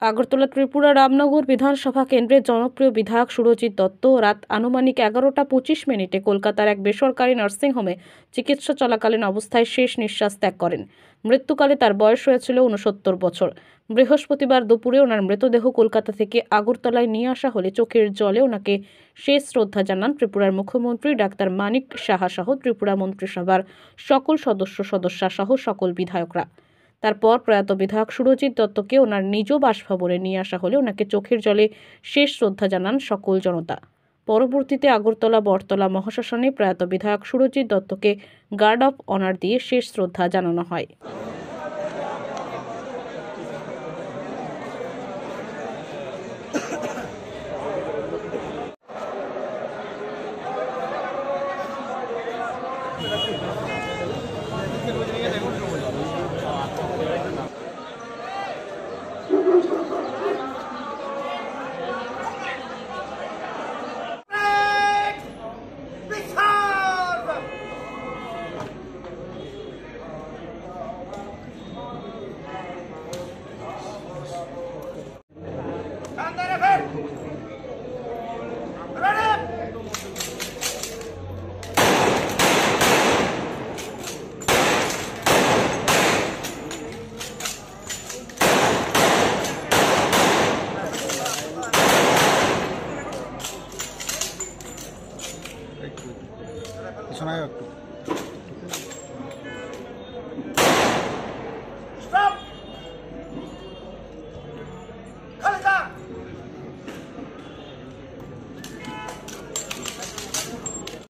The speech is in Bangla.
আগরতলা ত্রিপুরা রামনগর বিধানসভা কেন্দ্রের জনপ্রিয় বিধায়ক সুরজিৎ দত্ত রাত আনুমানিক 11:25 কলকাতার এক বেসরকারি নার্সিংহোমে চিকিৎসা চলাকালীন অবস্থায় শেষ নিঃশ্বাস ত্যাগ করেন। মৃত্যুকালে তার বয়স হয়েছিল 69 বছর। বৃহস্পতিবার দুপুরে ওনার মৃতদেহ কলকাতা থেকে আগরতলায় নিয়ে আসা হলে চোখের জলে ওনাকে শেষ শ্রদ্ধা জানান ত্রিপুরার মুখ্যমন্ত্রী ডাক্তার মানিক সাহা সহ ত্রিপুরা মন্ত্রিসভার সকল সদস্যা সহ সকল বিধায়করা। তারপর প্রয়াত বিধায়ক সুরজিৎ দত্তকে ওনার নিজ বাসভবনে নিয়ে আসা হলে ওনাকে চোখের জলে শেষ শ্রদ্ধা জানান সকল জনতা। পরবর্তীতে আগরতলা বটতলা মহাশ্মশানে প্রয়াত বিধায়ক সুরজিৎ দত্তকে গার্ড অফ অনার দিয়ে শেষ শ্রদ্ধা জানানো হয়। শোনায় একটু। Stop!